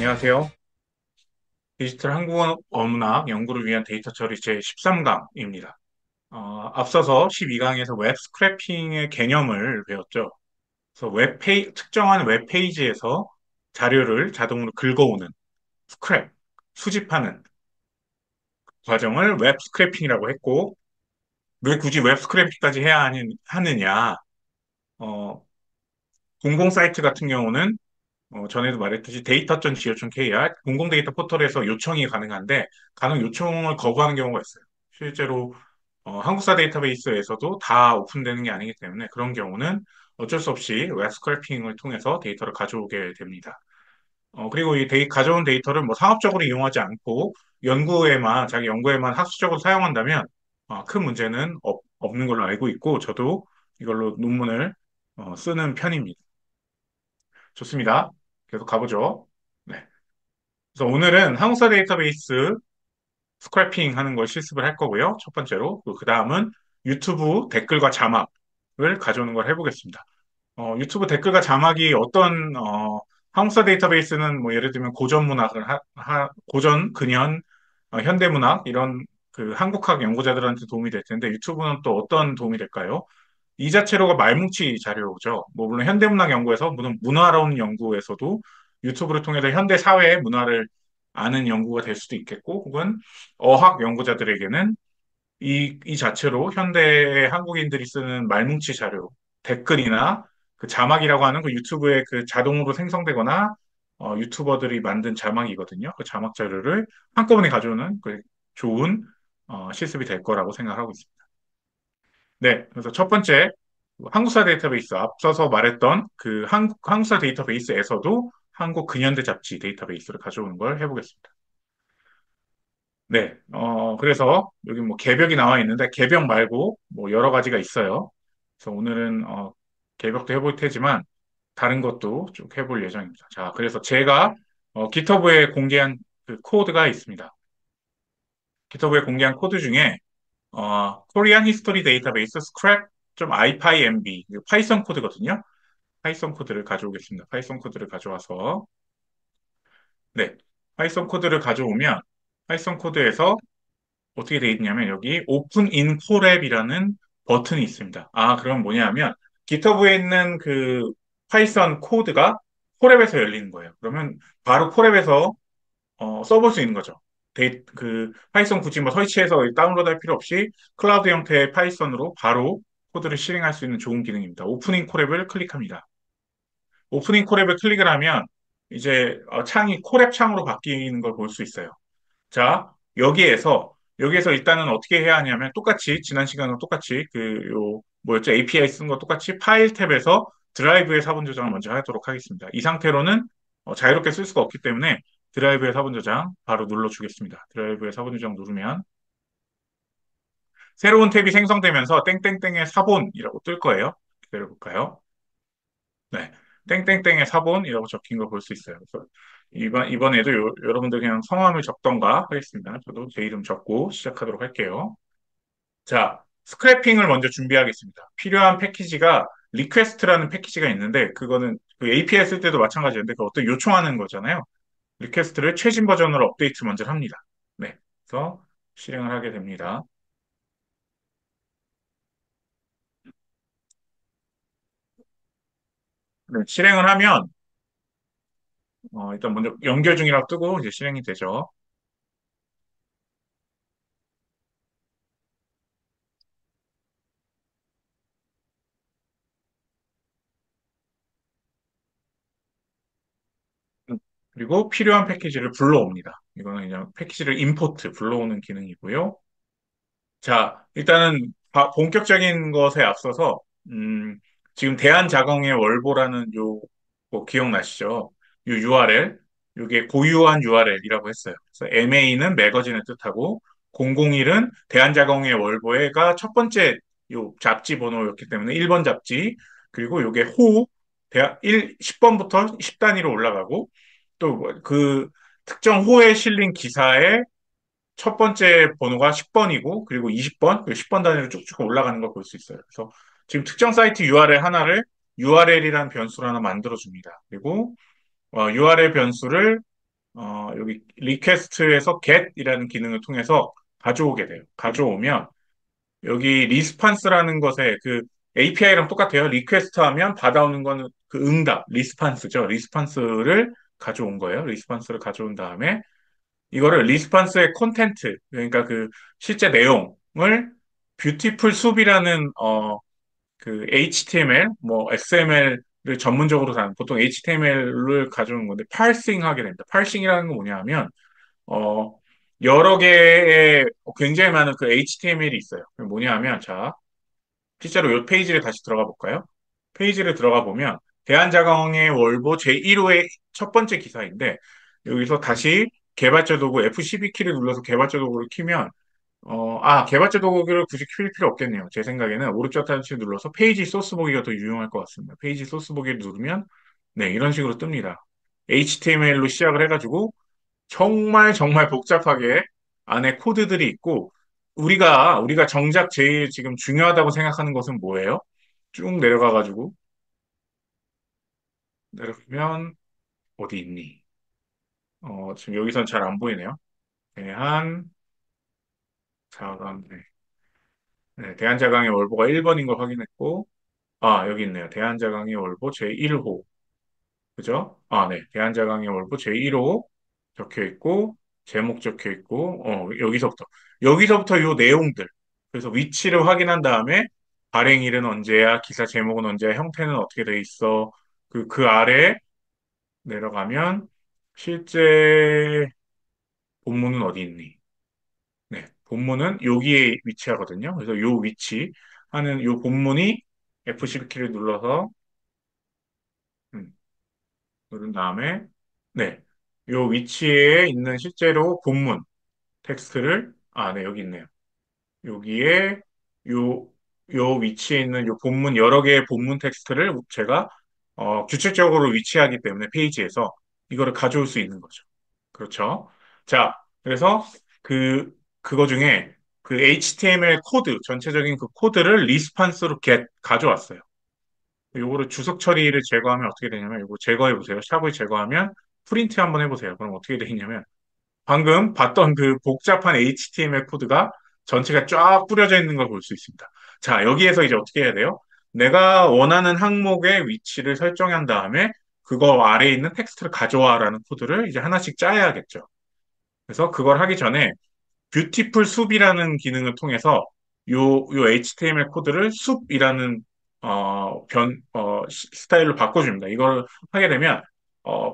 안녕하세요. 디지털 한국어 문학 연구를 위한 데이터 처리 제 13강입니다. 앞서서 12강에서 웹 스크래핑의 개념을 배웠죠. 그래서 특정한 웹페이지에서 자료를 자동으로 긁어오는 스크랩, 수집하는 과정을 웹 스크래핑이라고 했고, 왜 굳이 웹 스크래핑까지 하느냐? 어, 공공 사이트 같은 경우는 전에도 말했듯이 data.go.kr 공공 데이터 포털에서 요청이 가능한데 가능 요청을 거부하는 경우가 있어요. 실제로 한국사 데이터베이스에서도 다 오픈되는 게 아니기 때문에 그런 경우는 어쩔 수 없이 웹 스크래핑을 통해서 데이터를 가져오게 됩니다. 그리고 가져온 데이터를 뭐 상업적으로 이용하지 않고 자기 연구에만 학술적으로 사용한다면 큰 문제는 없는 걸로 알고 있고 저도 이걸로 논문을 쓰는 편입니다. 좋습니다. 계속 가보죠. 네. 그래서 오늘은 한국사 데이터베이스 스크래핑 하는 걸 실습을 할 거고요. 첫 번째로. 그 다음은 유튜브 댓글과 자막을 가져오는 걸 해보겠습니다. 유튜브 댓글과 자막이 한국사 데이터베이스는 뭐 예를 들면 고전 문학을 고전, 근현, 현대 문학 이런 그 한국학 연구자들한테 도움이 될 텐데 유튜브는 또 어떤 도움이 될까요? 이 자체로가 말뭉치 자료죠. 뭐 물론 현대문학 연구에서 물론 문화론 연구에서도 유튜브를 통해서 현대 사회의 문화를 아는 연구가 될 수도 있겠고, 혹은 어학 연구자들에게는 이 자체로 현대 한국인들이 쓰는 말뭉치 자료, 댓글이나 그 자막이라고 하는 그 유튜브에 그 자동으로 생성되거나 유튜버들이 만든 자막이거든요. 그 자막 자료를 한꺼번에 가져오는 그 좋은 실습이 될 거라고 생각하고 있습니다. 네, 그래서 첫 번째 한국사 데이터베이스 앞서서 말했던 그 한국사 데이터베이스에서도 한국 근현대 잡지 데이터베이스를 가져오는 걸 해보겠습니다. 네, 그래서 여기 뭐 개벽이 나와 있는데 개벽 말고 뭐 여러 가지가 있어요. 그래서 오늘은 개벽도 해볼 테지만 다른 것도 쭉 해볼 예정입니다. 자, 그래서 제가 GitHub에 공개한 그 코드가 있습니다. GitHub에 공개한 코드 중에 Korean History Database scrap.ipynb 파이썬 코드거든요. 파이썬 코드를 가져오겠습니다. 파이썬 코드를 가져와서 네, 파이썬 코드를 가져오면 파이썬 코드에서 어떻게 돼 있냐면 여기 Open in Colab이라는 버튼이 있습니다. 그럼 뭐냐면 GitHub에 있는 그 파이썬 코드가 콜앱에서 열리는 거예요. 그러면 바로 콜앱에서 써볼 수 있는 거죠. 그 파이썬 굳이 뭐 설치해서 다운로드 할 필요 없이 클라우드 형태의 파이썬으로 바로 코드를 실행할 수 있는 좋은 기능입니다. 오프닝 콜앱을 클릭합니다. 오프닝 콜앱을 클릭을 하면 이제 창이 콜앱 창으로 바뀌는 걸 볼 수 있어요. 자, 여기에서 일단은 어떻게 해야 하냐면 똑같이 지난 시간과 똑같이 뭐였죠? API 쓴 거 똑같이 파일 탭에서 드라이브의 사본 저장을 먼저 하도록 하겠습니다. 이 상태로는 자유롭게 쓸 수가 없기 때문에 드라이브의 사본 저장 바로 눌러주겠습니다. 드라이브의 사본 저장 누르면 새로운 탭이 생성되면서 땡땡땡의 사본이라고 뜰 거예요. 기다려볼까요? 네. 땡땡땡의 사본이라고 적힌 걸 볼 수 있어요. 그래서 이번에도 여러분들 그냥 성함을 적던가 하겠습니다. 저도 제 이름 적고 시작하도록 할게요. 자, 스크래핑을 먼저 준비하겠습니다. 필요한 패키지가 리퀘스트라는 패키지가 있는데 그거는 그 API 쓸 때도 마찬가지인데 그 어떤 요청하는 거잖아요. 리퀘스트를 최신 버전으로 업데이트 먼저 합니다. 네. 그래서 실행을 하게 됩니다. 네, 실행을 하면 일단 먼저 연결 중이라고 뜨고 이제 실행이 되죠. 그리고 필요한 패키지를 불러옵니다. 이거는 그냥 패키지를 임포트, 불러오는 기능이고요. 자, 일단은 본격적인 것에 앞서서, 지금 대한자공의 월보라는 뭐 기억나시죠? 요 URL, 이게 고유한 URL이라고 했어요. 그래서 MA는 매거진을 뜻하고, 001은 대한자공의 월보가 첫 번째 요 잡지 번호였기 때문에 1번 잡지, 그리고 요게 10번부터 10단위로 올라가고, 또 그 특정 호에 실린 기사의 첫 번째 번호가 10번이고, 그리고 20번, 그리고 10번 단위로 쭉쭉 올라가는 걸 볼 수 있어요. 그래서 지금 특정 사이트 URL 하나를 URL이라는 변수를 하나 만들어 줍니다. 그리고 URL 변수를 여기 리퀘스트에서 get이라는 기능을 통해서 가져오게 돼요. 가져오면 여기 리스판스라는 것에 그 API랑 똑같아요. 리퀘스트 하면 받아오는 거는 그 응답, 리스판스죠. 리스판스를 가져온 거예요. 리스판스를 가져온 다음에 이거를 리스판스의 콘텐트, 그러니까 그 실제 내용을 뷰티풀 숲이라는 그 HTML, 뭐 XML을 전문적으로 다는 보통 HTML을 가져오는 건데 파싱 하게 됩니다. 파싱이라는 건 뭐냐면 어 여러 개의 굉장히 많은 그 HTML이 있어요. 뭐냐면 자 실제로 이 페이지를 다시 들어가 볼까요? 페이지를 들어가 보면 대한자강의 월보 제1호의 첫 번째 기사인데 여기서 다시 개발자 도구 F12키를 눌러서 개발자 도구를 키면 개발자 도구를 굳이 킬 필요 없겠네요. 제 생각에는 오른쪽 단추 눌러서 페이지 소스 보기가 더 유용할 것 같습니다. 페이지 소스 보기를 누르면 네, 이런 식으로 뜹니다. HTML로 시작을 해가지고 정말 정말 복잡하게 안에 코드들이 있고 우리가 정작 제일 지금 중요하다고 생각하는 것은 뭐예요? 쭉 내려가가지고 내려가면 어디 있니? 지금 여기선 잘 안 보이네요. 대한 자강 네, 대한자강의 월보가 1번인 걸 확인했고 여기 있네요. 대한자강의 월보 제1호 그죠? 네. 대한자강의 월보 제1호 적혀 있고, 제목 적혀 있고, 여기서부터 요 내용들. 그래서 위치를 확인한 다음에, 발행일은 언제야, 기사 제목은 언제야, 형태는 어떻게 돼 있어. 그 아래 내려가면, 실제 본문은 어디 있니? 네. 본문은 여기에 위치하거든요. 그래서 요 위치 하는 요 본문이 F12키를 눌러서, 음, 누른 다음에, 네. 요 위치에 있는 실제로 본문 텍스트를, 네, 여기 있네요. 여기에 요, 요 위치에 있는 요 본문, 여러 개의 본문 텍스트를 제가, 규칙적으로 위치하기 때문에 페이지에서 이거를 가져올 수 있는 거죠. 그렇죠. 자, 그래서 그거 중에 그 HTML 코드, 전체적인 그 코드를 리스판스로 가져왔어요. 요거를 주석 처리를 제거하면 어떻게 되냐면, 요거 제거해 보세요. 샵을 제거하면 프린트 한번 해보세요. 그럼 어떻게 되냐면, 방금 봤던 그 복잡한 HTML 코드가 전체가 쫙 뿌려져 있는 걸 볼 수 있습니다. 자, 여기에서 이제 어떻게 해야 돼요? 내가 원하는 항목의 위치를 설정한 다음에 그거 아래에 있는 텍스트를 가져와라는 코드를 이제 하나씩 짜야겠죠. 그래서 그걸 하기 전에 뷰티풀 숲이라는 기능을 통해서 요 HTML 코드를 숲이라는 스타일로 바꿔줍니다. 이걸 하게 되면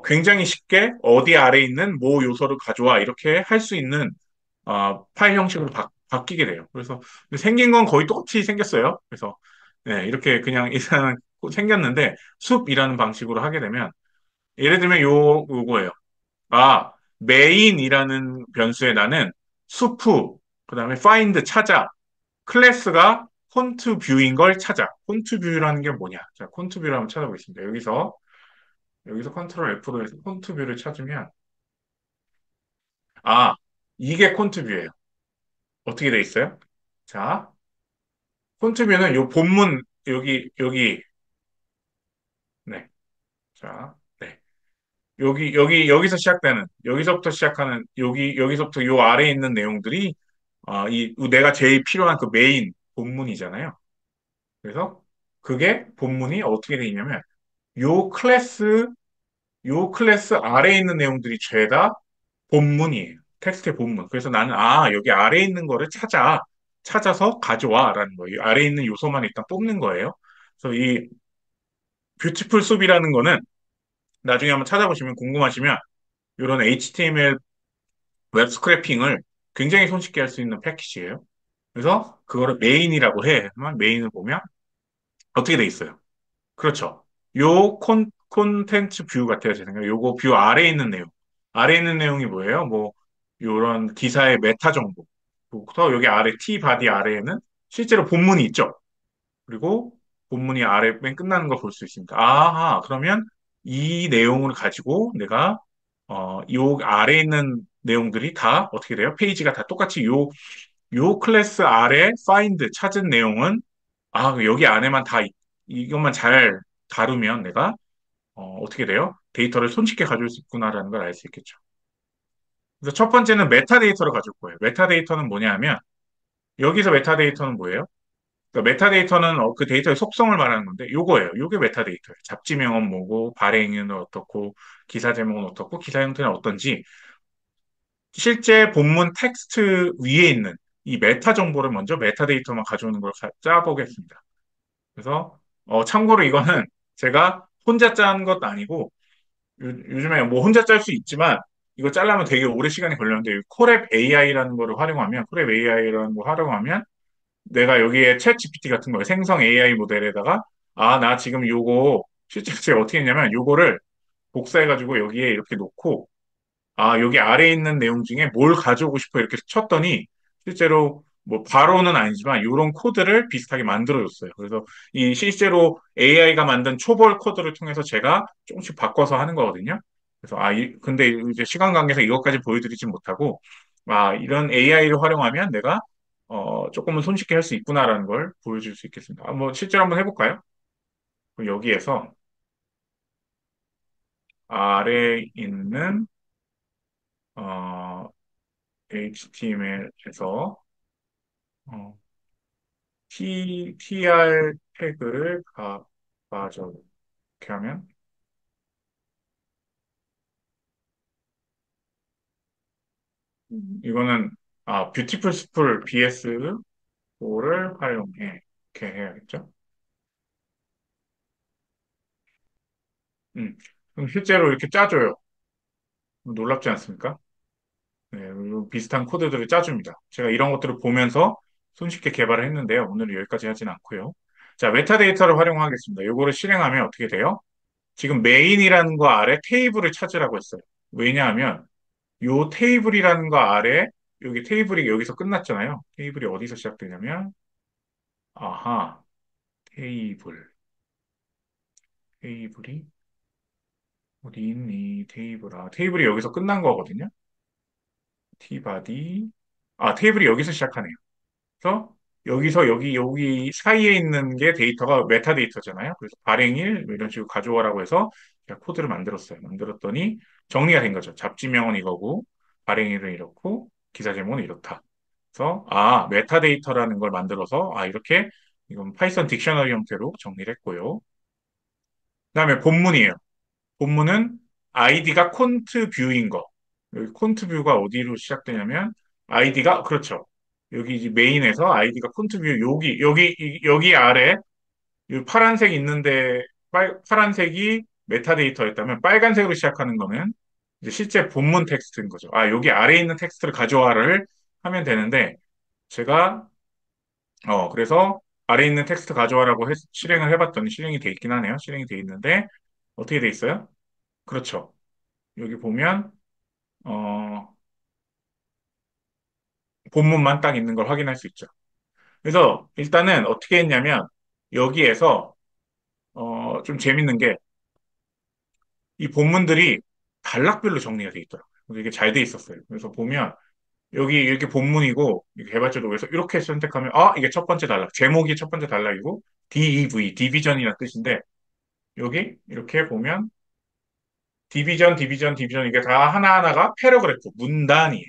굉장히 쉽게 어디 아래에 있는 뭐 요소를 가져와 이렇게 할 수 있는 파일 형식으로 바뀌게 돼요. 그래서 생긴 건 거의 똑같이 생겼어요. 그래서 네, 이렇게 그냥 일단 생겼는데 숲이라는 방식으로 하게 되면 예를 들면 요거예요. 메인이라는 변수에 나는 수프, 그다음에 find 찾아, 클래스가 폰트 뷰인 걸 찾아. 폰트 뷰라는 게 뭐냐? 자, 폰트 뷰를 한번 찾아보겠습니다. 여기서 컨트롤 F로 해서 폰트 뷰를 찾으면 아, 이게 폰트 뷰예요. 어떻게 돼 있어요? 자, 폰트 뷰는 요 본문 여기 네. 자, 네. 여기서 시작되는, 여기서부터 시작하는, 여기서부터 요 아래에 있는 내용들이, 내가 제일 필요한 그 메인 본문이잖아요. 그래서 그게 본문이 어떻게 돼 있냐면, 요 클래스, 요 클래스 아래에 있는 내용들이 죄다 본문이에요. 텍스트의 본문. 그래서 나는, 여기 아래에 있는 거를 찾아서 가져와. 라는 거예요. 아래에 있는 요소만 일단 뽑는 거예요. 그래서 이 뷰티풀 숲이라는 거는 나중에 한번 찾아보시면 궁금하시면, 이런 HTML 웹 스크래핑을 굉장히 손쉽게 할 수 있는 패키지예요. 그래서 그거를 메인이라고 해. 하면 메인을 보면 어떻게 돼 있어요? 그렇죠. 요 콘텐츠 뷰 같아요, 제 생각에. 요거 뷰 아래에 있는 내용. 아래에 있는 내용이 뭐예요? 뭐, 요런 기사의 메타 정보부터 여기 아래, T 바디 아래에는 실제로 본문이 있죠. 그리고 본문이 아래 맨 끝나는 걸 볼 수 있습니다. 그러면 이 내용을 가지고 내가 요 아래에 있는 내용들이 다 어떻게 돼요? 페이지가 다 똑같이 요 클래스 아래 find 찾은 내용은 여기 안에만 이것만 잘 다루면 내가 어떻게 돼요? 데이터를 손쉽게 가져올 수 있구나라는 걸 알 수 있겠죠. 그래서 첫 번째는 메타데이터를 가져올 거예요. 메타데이터는 뭐냐 하면, 여기서 메타데이터는 뭐예요? 그러니까 메타데이터는 그 데이터의 속성을 말하는 건데, 요거예요. 요게 메타데이터예요. 잡지명은 뭐고, 발행인은 어떻고, 기사 제목은 어떻고, 기사 형태는 어떤지, 실제 본문 텍스트 위에 있는 이 메타 정보를 먼저 메타데이터만 가져오는 걸 짜보겠습니다. 그래서 참고로 이거는 제가 혼자 짠 것도 아니고 요즘에 뭐 혼자 짤 수 있지만 이거 짜려면 되게 오래 시간이 걸렸는데 콜앱 AI라는 거를 활용하면 콜앱 AI라는 거 활용하면 내가 여기에 챗 GPT 같은 거 생성 AI 모델에다가 아 나 지금 요거 실제 제가 어떻게 했냐면 요거를 복사해가지고 여기에 이렇게 놓고 아, 여기 아래에 있는 내용 중에 뭘 가져오고 싶어 이렇게 쳤더니 실제로 뭐 바로는 아니지만 이런 코드를 비슷하게 만들어줬어요. 그래서 이 실제로 AI가 만든 초벌 코드를 통해서 제가 조금씩 바꿔서 하는 거거든요. 그래서 근데 이제 시간 관계상 이것까지 보여드리진 못하고 이런 AI를 활용하면 내가 조금은 손쉽게 할 수 있구나라는 걸 보여줄 수 있겠습니다. 뭐 실제로 한번 해볼까요? 그럼 여기에서 아래에 있는 HTML에서 TR 태그를 가져. 이렇게 하면, 이거는, 뷰티풀 스풀 BS4를 활용해. 이렇게 해야겠죠? 음. 그럼 실제로 이렇게 짜줘요. 놀랍지 않습니까? 네, 그리고 비슷한 코드들을 짜줍니다. 제가 이런 것들을 보면서 손쉽게 개발을 했는데요. 오늘은 여기까지 하진 않고요. 자, 메타데이터를 활용하겠습니다. 이거를 실행하면 어떻게 돼요? 지금 메인이라는 거 아래 테이블을 찾으라고 했어요. 왜냐하면 요 테이블이라는 거 아래 여기 테이블이 여기서 끝났잖아요. 테이블이 어디서 시작되냐면 아하 테이블이 어디 있니 테이블이 여기서 끝난 거거든요. 티바디 테이블이 여기서 시작하네요. 그래서 여기서 여기 사이에 있는 게 데이터가 메타데이터잖아요. 그래서 발행일 뭐 이런 식으로 가져오라고 해서 제가 코드를 만들었어요. 만들었더니 정리가 된 거죠. 잡지명은 이거고 발행일은 이렇고 기사 제목은 이렇다. 그래서 메타데이터라는 걸 만들어서 이렇게 이건 파이썬 딕셔너리 형태로 정리를 했고요. 그다음에 본문이에요. 본문은 아이디가 콘트 뷰인 거. 여기 콘트 뷰가 어디로 시작되냐면 아이디가 그렇죠. 여기 이제 메인에서 아이디가 콘트 뷰 여기 아래 이 파란색 있는데 파란색이 메타데이터였다면 빨간색으로 시작하는 거는 이제 실제 본문 텍스트인 거죠. 여기 아래에 있는 텍스트를 가져와를 하면 되는데 제가 그래서 아래에 있는 텍스트 가져와라고 실행을 해봤더니 실행이 돼 있긴 하네요. 실행이 돼 있는데 어떻게 돼 있어요? 그렇죠. 여기 보면 어, 본문만 딱 있는 걸 확인할 수 있죠. 그래서 일단은 어떻게 했냐면 여기에서 좀 재밌는 게 이 본문들이 단락별로 정리가 돼 있더라고요. 그래서 이게 잘 돼 있었어요. 그래서 보면 여기 이렇게 본문이고 개발자 도구에서 이렇게 선택하면 이게 첫 번째 단락, 제목이 첫 번째 단락이고 DEV, 디비전이라는 뜻인데 여기 이렇게 보면 디비전 이게 다 하나하나가 패러그래프, 문단이에요.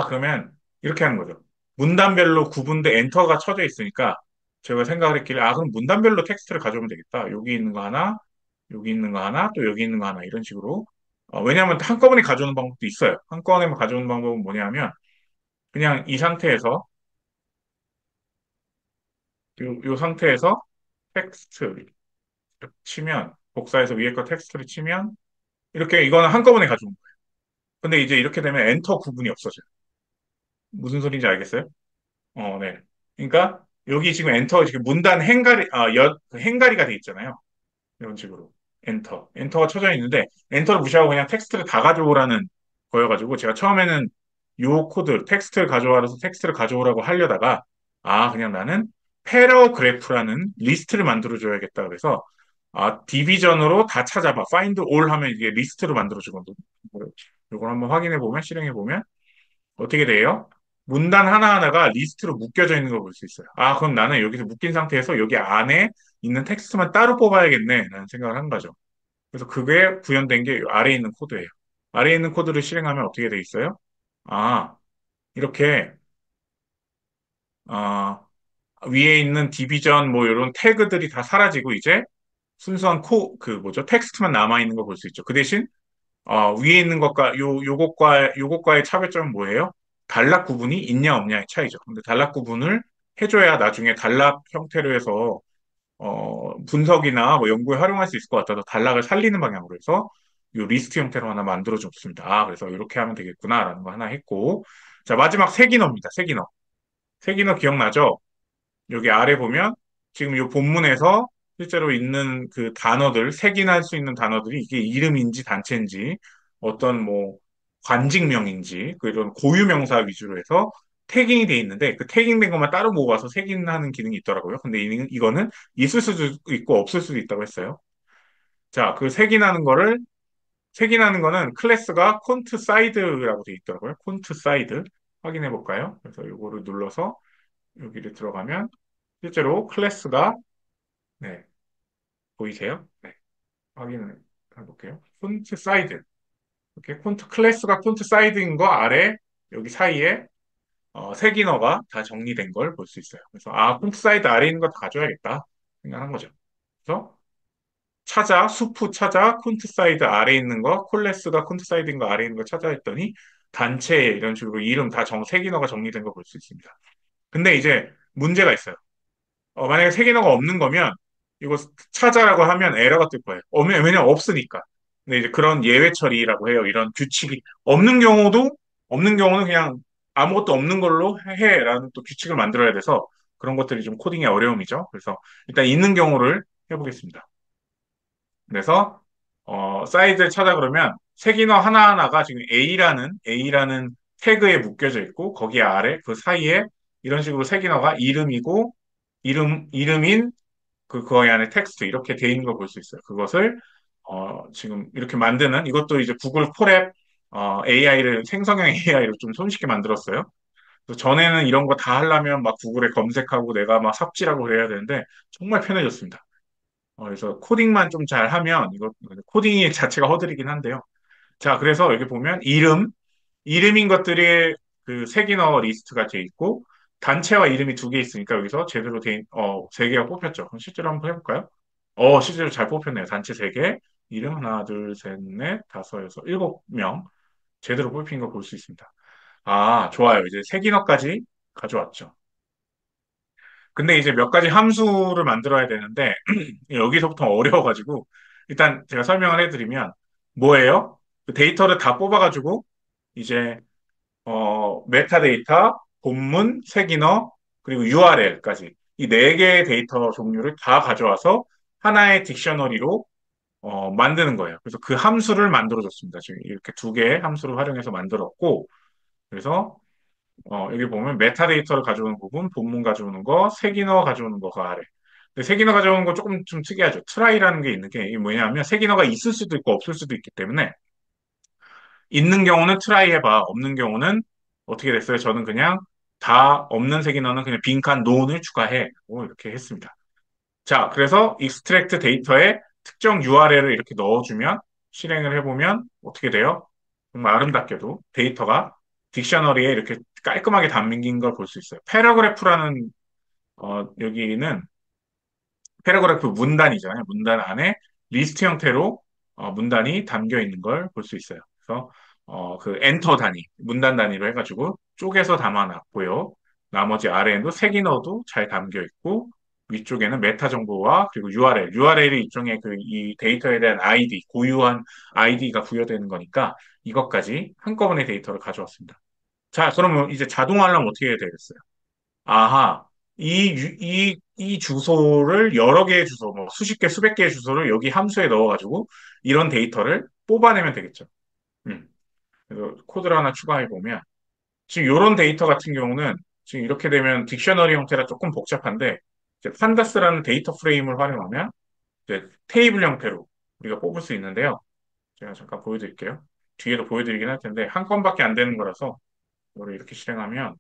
그러면 이렇게 하는 거죠. 문단별로 구분돼 엔터가 쳐져 있으니까 제가 생각을 했길래 그럼 문단별로 텍스트를 가져오면 되겠다. 여기 있는 거 하나, 여기 있는 거 하나, 또 여기 있는 거 하나 이런 식으로. 왜냐하면 한꺼번에 가져오는 방법도 있어요. 한꺼번에 가져오는 방법은 뭐냐면 그냥 이 상태에서 요 상태에서 텍스트 치면 복사해서 위에 거 텍스트를 치면 이렇게 이거는 한꺼번에 가져온 거예요. 근데 이제 이렇게 되면 엔터 구분이 없어져요. 무슨 소리인지 알겠어요? 네. 그러니까 여기 지금 엔터 지금 문단 행가리가 돼 있잖아요. 이런 식으로 엔터가 쳐져 있는데 엔터를 무시하고 그냥 텍스트를 다 가져오라는 거여가지고 제가 처음에는 요 코드 텍스트를 가져와서 텍스트를 가져오라고 하려다가 그냥 나는 패러그래프라는 리스트를 만들어줘야겠다 그래서 디비전으로 다 찾아봐 find all 하면 이게 리스트로 만들어주거든요. 이걸 한번 확인해 보면 실행해 보면 어떻게 돼요? 문단 하나하나가 리스트로 묶여져 있는 걸 볼 수 있어요. 그럼 나는 여기서 묶인 상태에서 여기 안에 있는 텍스트만 따로 뽑아야겠네. 라는 생각을 한 거죠. 그래서 그게 구현된 게 아래에 있는 코드예요. 아래에 있는 코드를 실행하면 어떻게 돼 있어요? 아, 이렇게, 아, 위에 있는 디비전 뭐 이런 태그들이 다 사라지고 이제 순수한 그 뭐죠? 텍스트만 남아있는 거 볼 수 있죠. 그 대신, 위에 있는 것과 요것과의 차별점은 뭐예요? 단락 구분이 있냐 없냐의 차이죠. 근데 단락 구분을 해줘야 나중에 단락 형태로 해서 분석이나 뭐 연구에 활용할 수 있을 것 같아서 단락을 살리는 방향으로 해서 이 리스트 형태로 하나 만들어 줬습니다. 그래서 이렇게 하면 되겠구나라는 거 하나 했고. 자, 마지막 세기너입니다. 세기너. 세기너 기억나죠? 여기 아래 보면 지금 이 본문에서 실제로 있는 그 단어들, 색인할 수 있는 단어들이 이게 이름인지 단체인지 어떤 뭐 관직명인지 그런 고유명사 위주로 해서 태깅이 돼 있는데 그 태깅된 것만 따로 모아서 색인하는 기능이 있더라고요. 근데 이거는 있을 수도 있고 없을 수도 있다고 했어요. 자, 그 색인하는 거는 클래스가 콘트 사이드라고 돼 있더라고요. 콘트 사이드 확인해 볼까요? 그래서 이거를 눌러서 여기를 들어가면 실제로 클래스가 네, 보이세요? 네, 확인을 해볼게요. 폰트 사이드. 이렇게 폰트 클래스가 폰트 사이드인 거 아래 여기 사이에 세 기너가 다 정리된 걸 볼 수 있어요. 그래서 폰트 사이드 아래 있는 거 다 가져야겠다 생각한 거죠. 그래서 수프 찾아 폰트 사이드 아래 있는 거 콜레스가 폰트 사이드인 거 아래 있는 거 찾아 했더니 단체 이런 식으로 이름 세 기너가 정리된 거 볼 수 있습니다. 근데 이제 문제가 있어요. 만약에 세 개너가 없는 거면 이거 찾아라고 하면 에러가 뜰 거예요. 왜냐면 없으니까. 근데 이제 그런 예외 처리라고 해요. 이런 규칙이 없는 경우는 그냥 아무것도 없는 걸로 해라는 또 규칙을 만들어야 돼서 그런 것들이 좀 코딩의 어려움이죠. 그래서 일단 있는 경우를 해보겠습니다. 그래서 사이즈를 찾아 그러면 색인어 하나하나가 지금 A라는 태그에 묶여져 있고 거기 아래 그 사이에 이런 식으로 색인어가 이름이고 이름인 거기 안에 텍스트 이렇게 돼 있는 걸 볼 수 있어요. 그것을 지금 이렇게 만드는 이것도 이제 구글 콜앱 AI를 생성형 AI로 좀 손쉽게 만들었어요. 그래서 전에는 이런 거 다 하려면 막 구글에 검색하고 내가 막 삽질하고 그래야 되는데 정말 편해졌습니다. 그래서 코딩만 좀 잘하면 이거 코딩이 자체가 허들이긴 한데요. 자, 그래서 여기 보면 이름인 것들이 그 색인어 리스트가 돼 있고 단체와 이름이 두 개 있으니까 여기서 제대로 세 개가 뽑혔죠. 그럼 실제로 한번 해볼까요? 실제로 잘 뽑혔네요. 단체 세 개, 이름 하나, 둘, 셋, 넷, 다섯, 여섯, 일곱 명 제대로 뽑힌 거 볼 수 있습니다. 좋아요. 이제 색인어까지 가져왔죠. 근데 이제 몇 가지 함수를 만들어야 되는데 여기서부터 어려워가지고 일단 제가 설명을 해드리면 뭐예요? 그 데이터를 다 뽑아가지고 이제 메타데이터, 본문, 색인어, 그리고 URL까지 이 네 개의 데이터 종류를 다 가져와서 하나의 딕셔너리로 만드는 거예요. 그래서 그 함수를 만들어줬습니다. 지금 이렇게 두 개의 함수를 활용해서 만들었고, 그래서 여기 보면 메타데이터를 가져오는 부분, 본문 가져오는 거, 색인어 가져오는 거가 아래. 근데 색인어 가져오는 거 조금 좀 특이하죠. 트라이라는 게 있는 게 이게 뭐냐면 색인어가 있을 수도 있고 없을 수도 있기 때문에 있는 경우는 트라이 해봐. 없는 경우는 어떻게 됐어요? 저는 그냥 다 없는 색인어는 그냥 빈칸 논을 추가해. 이렇게 했습니다. 자, 그래서 익스트랙트 데이터에 특정 URL을 이렇게 넣어주면 실행을 해보면 어떻게 돼요? 정말 아름답게도 데이터가 딕셔너리에 이렇게 깔끔하게 담긴 걸 볼 수 있어요. 패러그래프라는 여기는 패러그래프 문단이잖아요. 문단 안에 리스트 형태로 문단이 담겨 있는 걸 볼 수 있어요. 그래서 그 엔터 단위, 문단 단위로 해가지고 쪼개서 담아놨고요. 나머지 아래에도 색인어도 잘 담겨 있고 위쪽에는 메타 정보와 그리고 URL이 일종의 이 데이터에 대한 아이디, 고유한 아이디가 부여되는 거니까 이것까지 한꺼번에 데이터를 가져왔습니다. 자, 그러면 이제 자동 알람 어떻게 해야 되겠어요? 아하, 이 주소를 여러 개의 주소, 뭐 수십 개, 수백 개의 주소를 여기 함수에 넣어가지고 이런 데이터를 뽑아내면 되겠죠. 음. 그래서 코드를 하나 추가해 보면 지금 이런 데이터 같은 경우는 지금 이렇게 되면 딕셔너리 형태라 조금 복잡한데 이제 판다스라는 데이터 프레임을 활용하면 이제 테이블 형태로 우리가 뽑을 수 있는데요. 제가 잠깐 보여드릴게요. 뒤에도 보여드리긴 할 텐데 한 건밖에 안 되는 거라서 이거를 이렇게 실행하면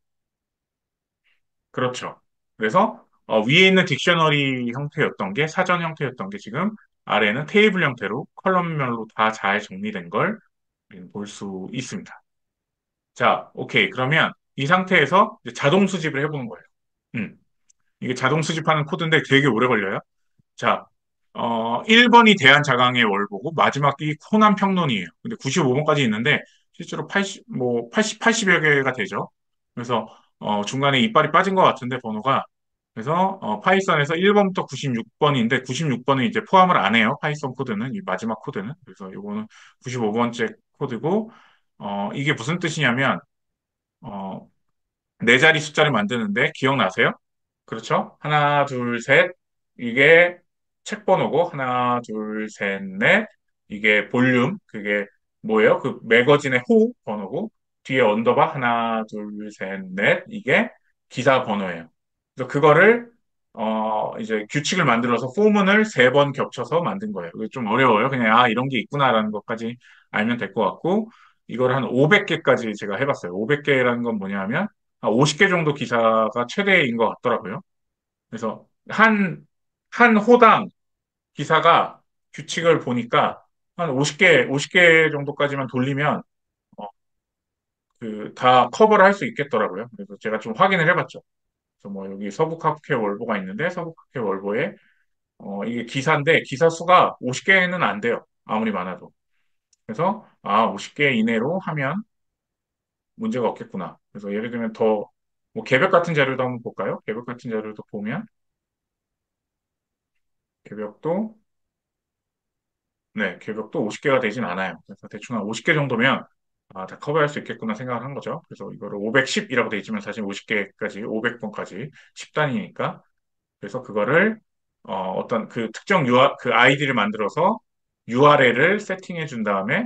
그렇죠. 그래서 위에 있는 딕셔너리 형태였던 게 사전 형태였던 게 지금 아래는 테이블 형태로 컬럼별로 다 잘 정리된 걸 우리는 볼 수 있습니다. 자, 오케이. 그러면 이 상태에서 이제 자동 수집을 해보는 거예요. 음, 이게 자동 수집하는 코드인데 되게 오래 걸려요. 자, 1번이 대한자강의 월보고 마지막이 호남평론이에요. 근데 95번까지 있는데 실제로 80여 개가 되죠. 그래서 중간에 이빨이 빠진 것 같은데 번호가 그래서 파이썬에서 1번부터 96번인데 96번은 이제 포함을 안 해요. 파이썬 코드는 이 마지막 코드는. 그래서 이거는 95번째 코드고 이게 무슨 뜻이냐면 어, 네 자리 숫자를 만드는데 기억나세요? 그렇죠? 하나, 둘, 셋. 이게 책 번호고, 하나, 둘, 셋, 넷. 이게 볼륨. 그게 뭐예요? 그 매거진의 호 번호고, 뒤에 언더바 하나, 둘, 셋, 넷. 이게 기사 번호예요. 그래서 그거를, 이제 규칙을 만들어서 포문을 세 번 겹쳐서 만든 거예요. 이게 좀 어려워요. 그냥, 아, 이런 게 있구나라는 것까지 알면 될 것 같고, 이걸 한 500개까지 제가 해봤어요. 500개라는 건 뭐냐면, 50개 정도 기사가 최대인 것 같더라고요. 그래서 한 호당 기사가 규칙을 보니까 한 50개 정도까지만 돌리면 다 커버를 할 수 있겠더라고요. 그래서 제가 좀 확인을 해봤죠. 그래서 뭐 여기 서부카프케 월보가 있는데 서부카프케 월보에 이게 기사인데 기사 수가 50개는 안 돼요. 아무리 많아도. 그래서 50개 이내로 하면 문제가 없겠구나. 그래서 예를 들면 더 뭐 개별 같은 자료도 한번 볼까요? 개별 같은 자료도 보면 개벽도 네, 개벽도 50개가 되진 않아요. 그래서 대충 한 50개 정도면 다 커버할 수 있겠구나 생각을 한 거죠. 그래서 이거를 510이라고 돼 있지만 사실 50개까지, 500번까지 10단위니까. 그래서 그거를 어떤 그 특정 그 아이디를 만들어서 URL을 세팅해 준 다음에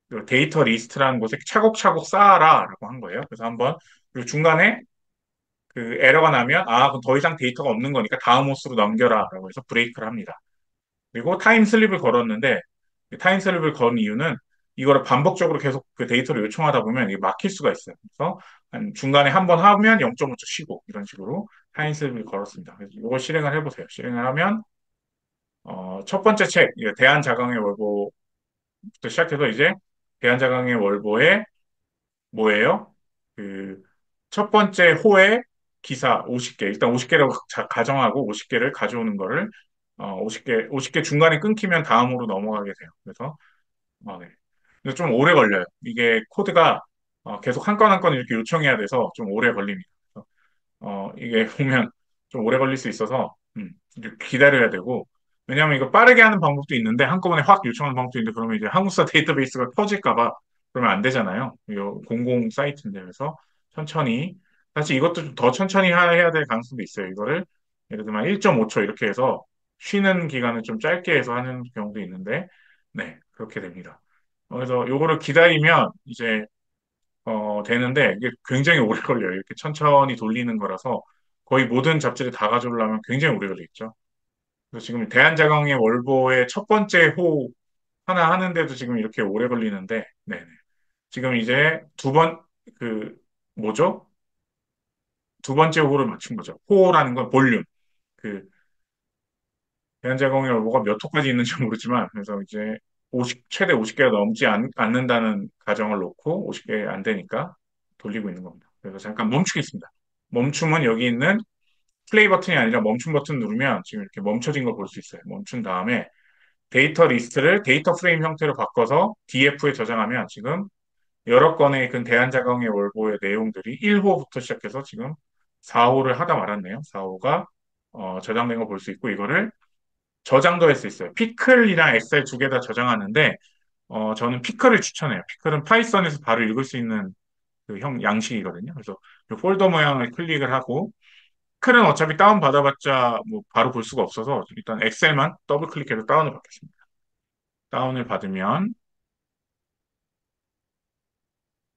그 데이터 리스트라는 곳에 차곡차곡 쌓아라라고 한 거예요. 그래서 한번 그리고 중간에 그 에러가 나면 그럼 더 이상 데이터가 없는 거니까 다음 호수로 넘겨라라고 해서 브레이크를 합니다. 그리고 타임 슬립을 걸었는데 타임 슬립을 건 이유는 이거를 반복적으로 계속 그 데이터를 요청하다 보면 이게 막힐 수가 있어요. 그래서 한 중간에 한 번 하면 0.5초 쉬고 이런 식으로 타임 슬립을 걸었습니다. 그래서 이걸 실행을 해보세요. 실행을 하면 첫 번째 책 대한자강의 월보부터 시작해서 이제 대한자강의 월보에 뭐예요? 그 첫 번째 호의 기사 50개 일단 50개라고 가정하고 50개를 가져오는 거를 50개 중간에 끊기면 다음으로 넘어가게 돼요. 그래서 네. 근데 좀 오래 걸려요. 이게 코드가 계속 한 건 한 건 이렇게 요청해야 돼서 좀 오래 걸립니다. 그래서, 이게 보면 좀 오래 걸릴 수 있어서 이렇게 기다려야 되고 왜냐하면 이거 빠르게 하는 방법도 있는데 한꺼번에 확 요청하는 방법도 있는데 그러면 이제 한국사 데이터베이스가 터질까 봐 그러면 안 되잖아요. 이거 공공 사이트인데 그래서 천천히 사실 이것도 좀 더 천천히 해야 될 가능성도 있어요. 이거를 예를 들면 1.5초 이렇게 해서 쉬는 기간을 좀 짧게 해서 하는 경우도 있는데 네, 그렇게 됩니다. 그래서 요거를 기다리면 이제 되는데 이게 굉장히 오래 걸려요. 이렇게 천천히 돌리는 거라서 거의 모든 잡지를 다 가져오려면 굉장히 오래 걸리겠죠. 그래서 지금 대한자강의 월보의 첫 번째 호 하나 하는데도 지금 이렇게 오래 걸리는데, 네. 지금 이제 그, 뭐죠? 두 번째 호를 맞춘 거죠. 호라는 건 볼륨. 그, 대한제공의 뭐가 몇 호까지 있는지 모르지만, 그래서 이제 최대 50개가 넘지 않는다는 가정을 놓고 50개 안 되니까 돌리고 있는 겁니다. 그래서 잠깐 멈추겠습니다. 멈춤은 여기 있는 플레이 버튼이 아니라 멈춤 버튼 누르면 지금 이렇게 멈춰진 걸 볼 수 있어요. 멈춘 다음에 데이터 리스트를 데이터 프레임 형태로 바꿔서 DF에 저장하면 지금 여러 건의 그 대한자강의 월보의 내용들이 1호부터 시작해서 지금 4호를 하다 말았네요. 4호가 저장된 거 볼 수 있고 이거를 저장도 할 수 있어요. 피클이랑 엑셀 두 개 다 저장하는데 저는 피클을 추천해요. 피클은 파이썬에서 바로 읽을 수 있는 그 양식이거든요. 그래서 이 폴더 모양을 클릭을 하고 피클은 어차피 다운 받아봤자 뭐 바로 볼 수가 없어서 일단 엑셀만 더블 클릭해서 다운을 받겠습니다. 다운을 받으면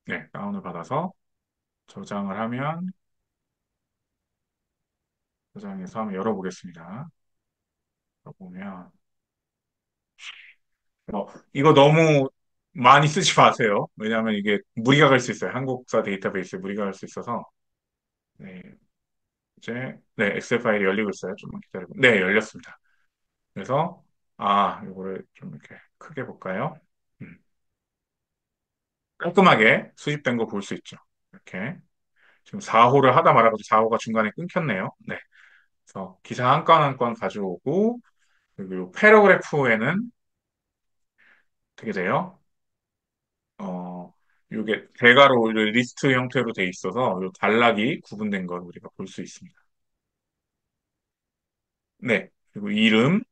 네, 다운을 받아서 저장을 하면 저장해서 한번 열어보겠습니다. 보면 이거 너무 많이 쓰지 마세요. 왜냐하면 이게 무리가 갈 수 있어요. 한국사 데이터베이스에 무리가 갈 수 있어서 네, 이제 네, 엑셀 파일이 열리고 있어요. 좀만 기다리고. 네, 열렸습니다. 그래서 이거를 좀 이렇게 크게 볼까요? 음. 깔끔하게 수집된 거 볼 수 있죠. 이렇게. 지금 4호를 하다 말아가지고 4호가 중간에 끊겼네요. 네. 그래서 기사 한 건 한 건 가져오고, 그리고 패러그래프에는 어떻게 돼요? 이게 대괄호 리스트 형태로 돼 있어서 요 단락이 구분된 걸 우리가 볼 수 있습니다. 네. 그리고 이름,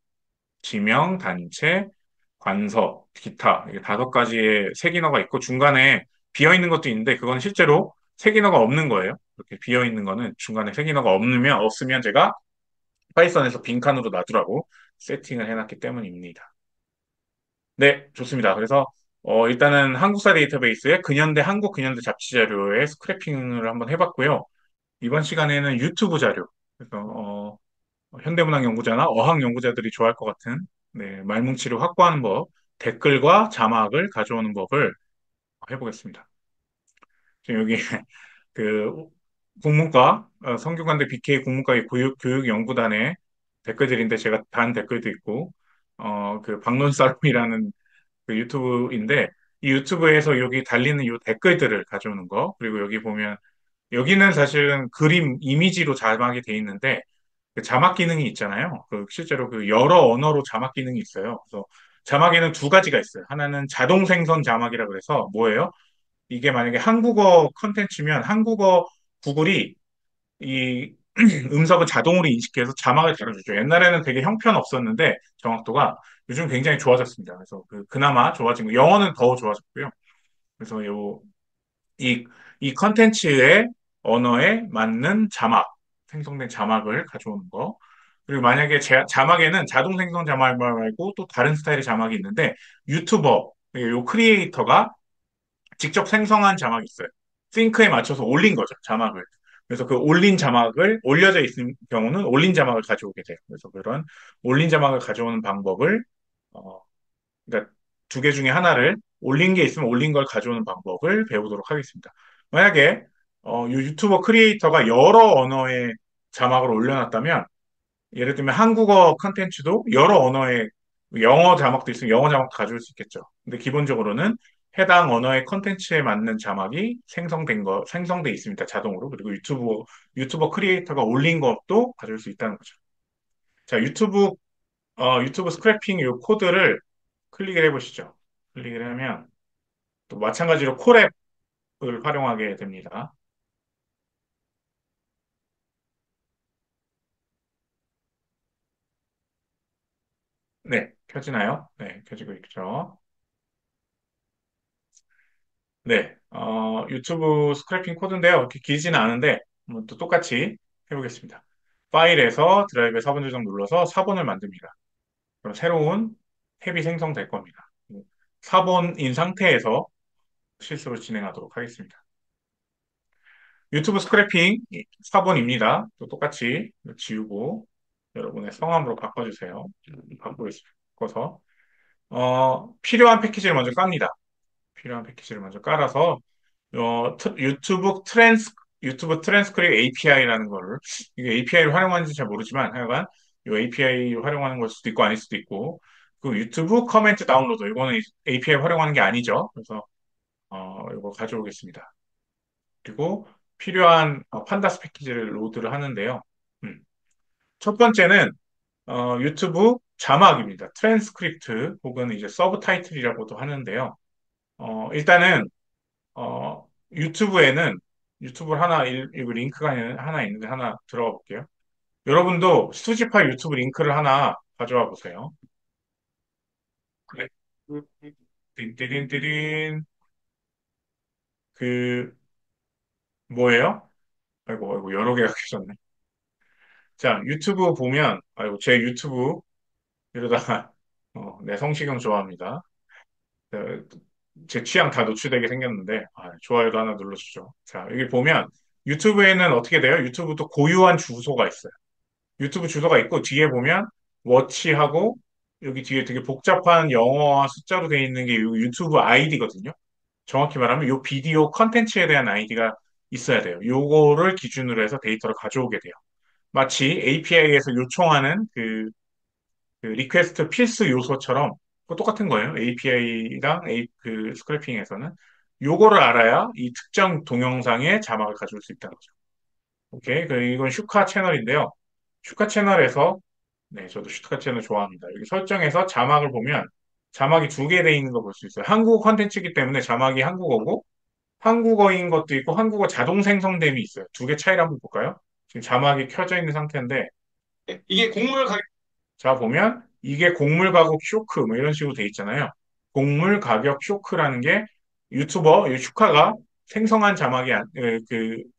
지명, 단체, 관서, 기타 이게 5가지의 색인어가 있고 중간에 비어 있는 것도 있는데 그건 실제로 색인어가 없는 거예요. 이렇게 비어 있는 거는 중간에 색인어가 없으면 제가 파이썬에서 빈칸으로 놔두라고 세팅을 해놨기 때문입니다. 네, 좋습니다. 그래서 일단은 한국사 데이터베이스의 근현대 한국 근현대 잡지 자료의 스크래핑을 한번 해봤고요. 이번 시간에는 유튜브 자료, 그래서 현대문학 연구자나 어학 연구자들이 좋아할 것 같은 네, 말뭉치를 확보하는 법, 댓글과 자막을 가져오는 법을 해보겠습니다. 지금 여기 그 국문과 성균관대 BK 국문과의 교육연구단의 댓글들인데 제가 단 댓글도 있고 그 박론싸움이라는 그 유튜브인데 이 유튜브에서 여기 달리는 이 댓글들을 가져오는 거 그리고 여기 보면 여기는 사실은 그림 이미지로 자막이 돼 있는데 그 자막 기능이 있잖아요. 그 실제로 그 여러 언어로 자막 기능이 있어요. 그래서 자막에는 2가지가 있어요. 하나는 자동 생성 자막이라 그래서 뭐예요? 이게 만약에 한국어 컨텐츠면 한국어 구글이 이 음성을 자동으로 인식해서 자막을 달아주죠. 옛날에는 되게 형편없었는데 정확도가 요즘 굉장히 좋아졌습니다. 그래서 그나마 좋아진 거, 영어는 더 좋아졌고요. 그래서 이, 이 컨텐츠의 언어에 맞는 자막, 생성된 자막을 가져오는 거. 그리고 만약에 자막에는 자동 생성 자막 말고 또 다른 스타일의 자막이 있는데 유튜버, 요 크리에이터가 직접 생성한 자막이 있어요. 싱크에 맞춰서 올린 거죠, 자막을. 그래서 그 올린 자막을 올려져 있는 경우는 올린 자막을 가져오게 돼요. 그래서 그런 올린 자막을 가져오는 방법을 어, 그러니까 2개 중에 하나를 올린 게 있으면 올린 걸 가져오는 방법을 배우도록 하겠습니다. 만약에 이 유튜버 크리에이터가 여러 언어의 자막을 올려놨다면 예를 들면 한국어 컨텐츠도 여러 언어의 영어 자막도 있으면 영어 자막도 가져올 수 있겠죠. 근데 기본적으로는 해당 언어의 컨텐츠에 맞는 자막이 생성돼 있습니다. 자동으로. 그리고 유튜버 크리에이터가 올린 것도 가져올 수 있다는 거죠. 자, 유튜브 스크래핑 이 코드를 클릭을 해보시죠. 클릭을 하면 또 마찬가지로 콜앱을 활용하게 됩니다. 네, 켜지나요? 네, 켜지고 있죠. 네, 유튜브 스크래핑 코드인데요. 이렇게 길지는 않은데, 또 똑같이 해보겠습니다. 파일에서 드라이브에 4번 조정 눌러서 4번을 만듭니다. 그럼 새로운 탭이 생성될 겁니다. 4번인 상태에서 실습을 진행하도록 하겠습니다. 유튜브 스크래핑 4번입니다. 또 똑같이 지우고 여러분의 성함으로 바꿔주세요. 바꿔서 필요한 패키지를 먼저 깝니다. 필요한 패키지를 먼저 깔아서 유튜브 트랜스크립 API라는 거를 이게 API를 활용하는지 잘 모르지만 하여간 이 API 활용하는 걸 수도 있고 아닐 수도 있고 그 유튜브 커멘트 다운로드 이거는 API 활용하는 게 아니죠. 그래서 이거 가져오겠습니다. 그리고 필요한 판다스 패키지를 로드를 하는데요. 음. 첫 번째는 유튜브 자막입니다. 트랜스크립트 혹은 이제 서브타이틀이라고도 하는데요. 일단은 유튜브에는 유튜브 이거 링크가 하나 있는데 하나 들어가 볼게요. 여러분도 수집할 유튜브 링크를 하나 가져와 보세요. 네. 띵띵띵띵 그 뭐예요? 아이고 아이고 여러 개가 켜졌네. 자 유튜브 보면 아이고 제 유튜브 이러다가 내 성시경 좋아합니다. 어, 제 취향 다 노출되게 생겼는데 좋아요도 하나 눌러주죠. 자 여기 보면 유튜브에는 어떻게 돼요? 유튜브도 고유한 주소가 있어요. 유튜브 주소가 있고 뒤에 보면 워치하고 여기 뒤에 되게 복잡한 영어와 숫자로 되어 있는 게 유튜브 아이디거든요. 정확히 말하면 이 비디오 컨텐츠에 대한 아이디가 있어야 돼요. 요거를 기준으로 해서 데이터를 가져오게 돼요. 마치 API에서 요청하는 그 리퀘스트 필수 요소처럼 그거 똑같은 거예요. API랑 그 스크래핑에서는. 요거를 알아야 이 특정 동영상의 자막을 가져올 수 있다는 거죠. 오케이. 이건 슈카 채널인데요. 슈카 채널에서, 네, 저도 슈카 채널 좋아합니다. 여기 설정에서 자막을 보면 자막이 두 개 돼 있는 거 볼 수 있어요. 한국어 컨텐츠이기 때문에 자막이 한국어고 한국어인 것도 있고 한국어 자동 생성됨이 있어요. 두 개 차이를 한번 볼까요? 지금 자막이 켜져 있는 상태인데 이게 곡물 가격 자 보면 이게 곡물 가격 쇼크 뭐 이런 식으로 돼 있잖아요. 곡물 가격 쇼크라는 게 유튜버 이 슈카가 생성한 자막이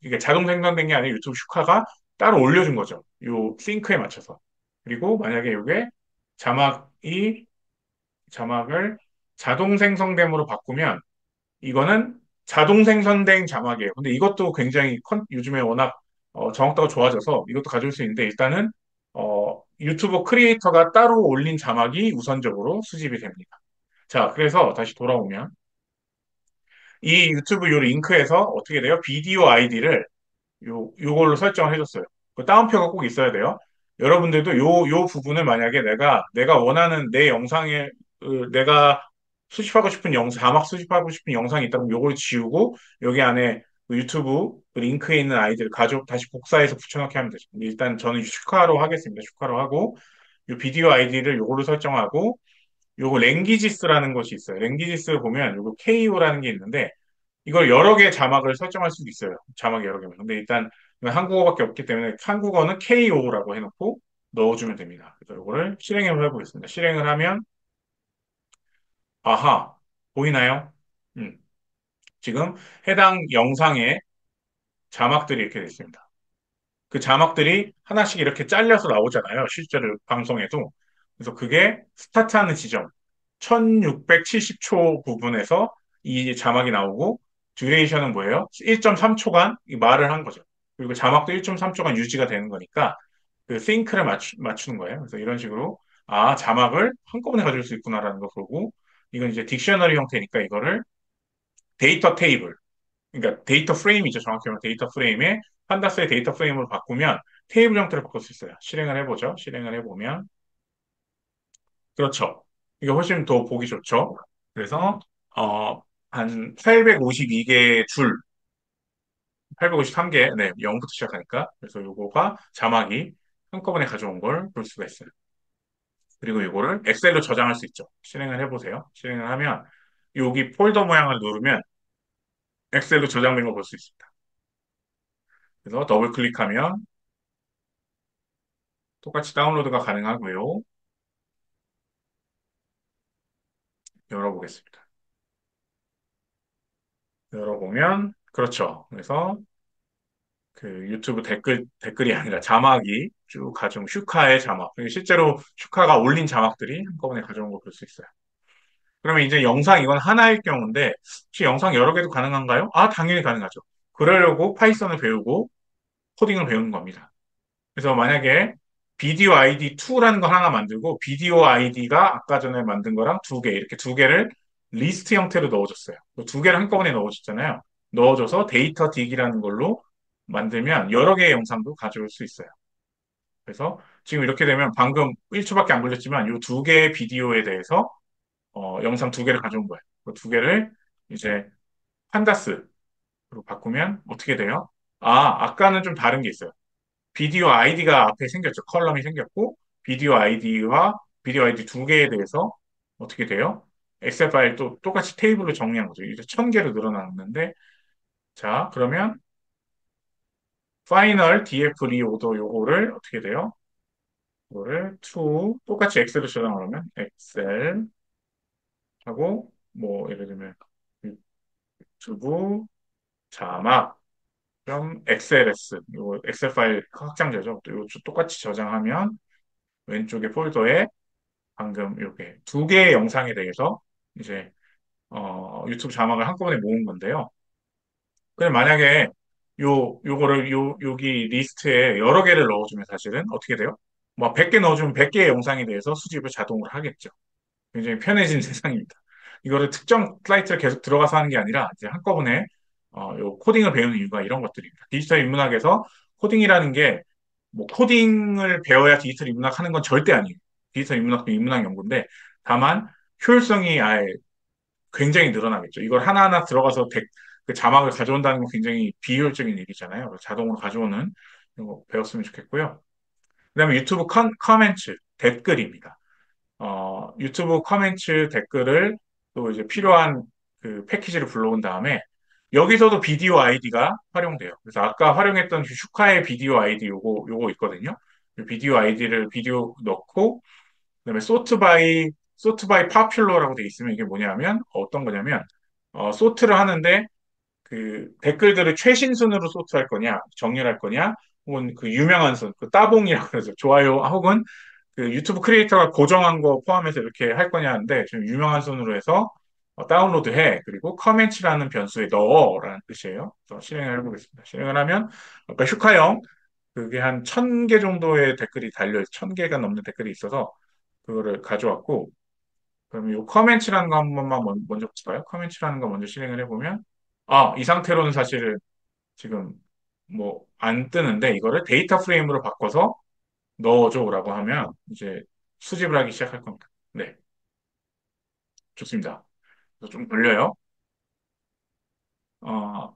이게 자동 생성된 게 아니라 유튜브 슈카가 따로 올려준 거죠. 요 싱크에 맞춰서. 그리고 만약에 이게 자막이 자막을 자동 생성됨으로 바꾸면 이거는 자동 생성된 자막이에요. 근데 이것도 굉장히 요즘에 워낙 정확도가 좋아져서 이것도 가져올 수 있는데 일단은 유튜브 크리에이터가 따로 올린 자막이 우선적으로 수집이 됩니다. 자, 그래서 다시 돌아오면 이 유튜브 요 링크에서 어떻게 돼요? 비디오 아이디를 요걸로 설정을 해줬어요. 그 따옴표가 꼭 있어야 돼요. 여러분들도 요 부분을 만약에 내가 원하는 내 영상에, 내가 수집하고 싶은 영상, 자막 수집하고 싶은 영상이 있다면 요걸 지우고, 여기 안에 그 유튜브 그 링크에 있는 아이디를 다시 복사해서 붙여넣기 하면 되죠. 일단 저는 슈카로 하겠습니다. 슈카로 하고, 요 비디오 아이디를 요걸로 설정하고, 요거 랭귀지스라는 것이 있어요. 랭귀지스를 보면 요거 KO라는 게 있는데, 이걸 여러 개 자막을 설정할 수도 있어요. 자막이 여러 개면. 근데 일단 한국어밖에 없기 때문에 한국어는 KO라고 해놓고 넣어주면 됩니다. 그래서 이거를 실행을 해보겠습니다. 실행을 하면 아하 보이나요? 음, 지금 해당 영상에 자막들이 이렇게 됐습니다. 그 자막들이 하나씩 이렇게 잘려서 나오잖아요. 실제로 방송에도. 그래서 그게 스타트하는 지점 1670초 부분에서 이 자막이 나오고 듀레이션은 뭐예요? 1.3초간 말을 한 거죠. 그리고 자막도 1.3초간 유지가 되는 거니까 그 싱크를 맞추는 거예요. 그래서 이런 식으로 아 자막을 한꺼번에 가질 수 있구나라는 거 보고 이건 이제 딕셔너리 형태니까 이거를 데이터 테이블 그러니까 데이터 프레임이죠. 정확히 말하면 데이터 프레임에 판다스의 데이터 프레임으로 바꾸면 테이블 형태로 바꿀 수 있어요. 실행을 해보죠. 실행을 해보면 그렇죠. 이게 훨씬 더 보기 좋죠. 그래서 한 852개 줄, 853개, 네, 0부터 시작하니까. 그래서 요거가 자막이 한꺼번에 가져온 걸 볼 수가 있어요. 그리고 이거를 엑셀로 저장할 수 있죠. 실행을 해보세요. 실행을 하면 여기 폴더 모양을 누르면 엑셀로 저장된 걸 볼 수 있습니다. 그래서 더블 클릭하면 똑같이 다운로드가 가능하고요. 열어보겠습니다. 열어보면 그렇죠. 그래서 그 유튜브 댓글이 아니라 자막이 쭉 가져온 슈카의 자막. 실제로 슈카가 올린 자막들이 한꺼번에 가져온 걸 볼 수 있어요. 그러면 이제 영상 이건 하나일 경우인데 혹시 영상 여러 개도 가능한가요? 아, 당연히 가능하죠. 그러려고 파이썬을 배우고 코딩을 배우는 겁니다. 그래서 만약에 비디오 아이디 2라는 거 하나 만들고 비디오 아이디가 아까 전에 만든 거랑 두 개, 이렇게 두 개를 리스트 형태로 넣어줬어요. 두 개를 한꺼번에 넣어줬잖아요. 넣어줘서 데이터 딕이라는 걸로 만들면 여러 개의 영상도 가져올 수 있어요. 그래서 지금 이렇게 되면 방금 1초밖에 안 걸렸지만 이 두 개의 비디오에 대해서 영상 두 개를 가져온 거예요. 그 두 개를 이제 판다스로 바꾸면 어떻게 돼요? 아, 아까는 좀 다른 게 있어요. 비디오 아이디가 앞에 생겼죠. 컬럼이 생겼고, 비디오 아이디 두 개에 대해서 어떻게 돼요? 엑셀 파일 또 똑같이 테이블로 정리한 거죠. 이제 1000개로 늘어났는데, 자, 그러면 파이널 DF 리오더 요거를 어떻게 돼요? 이거를 to 똑같이 엑셀로 저장하면 엑셀 하고, 뭐, 예를 들면 유튜브 자막 .xls 요 엑셀 파일 확장자죠. 또 이거 똑같이 저장하면 왼쪽에 폴더에 방금 이렇게 두 개의 영상에 대해서 이제 유튜브 자막을 한꺼번에 모은 건데요. 그럼 만약에 요거를 여기 리스트에 여러 개를 넣어주면 사실은 어떻게 돼요? 뭐 100개 넣어주면 100개의 영상에 대해서 수집을 자동으로 하겠죠. 굉장히 편해진 세상입니다. 이거를 특정 사이트를 계속 들어가서 하는 게 아니라 이제 한꺼번에 요 코딩을 배우는 이유가 이런 것들입니다. 디지털 인문학에서 코딩이라는 게 뭐 코딩을 배워야 디지털 인문학 하는 건 절대 아니에요. 디지털 인문학도 인문학 연구인데 다만 효율성이 아예 굉장히 늘어나겠죠. 이걸 하나하나 들어가서 그 자막을 가져온다는 건 굉장히 비효율적인 일이잖아요. 그래서 자동으로 가져오는 이거 배웠으면 좋겠고요. 그다음에 유튜브 커멘트, 댓글입니다. 유튜브 커멘트 댓글을 또 이제 필요한 그 패키지를 불러온 다음에 여기서도 비디오 아이디가 활용돼요. 그래서 아까 활용했던 슈카의 비디오 아이디 요거 있거든요. 이 비디오 아이디를 비디오 넣고 그다음에 소트 바이 파퓰러라고 돼 있으면 이게 뭐냐면 어떤 거냐면 소트를 하는데 그 댓글들을 최신 순으로 소트할 거냐 정렬할 거냐 혹은 그 유명한 순, 그 따봉이라고 그러죠. 좋아요 혹은 그 유튜브 크리에이터가 고정한 거 포함해서 이렇게 할 거냐 하는데 지금 유명한 순으로 해서 다운로드해 그리고 커멘트라는 변수에 넣어라는 뜻이에요. 그래서 실행을 해보겠습니다. 실행을 하면 아까 슈카형 그게 한 1,000개 정도의 댓글이 달려 1,000개가 넘는 댓글이 있어서 그거를 가져왔고 그럼 이 커멘트라는 거 한 번만 먼저 볼까요? 커멘트라는 거 먼저 실행을 해보면 이 상태로는 사실 지금 뭐 안 뜨는데 이거를 데이터 프레임으로 바꿔서 넣어줘라고 하면 이제 수집을 하기 시작할 겁니다. 네, 좋습니다. 그래서 좀 돌려요. 어,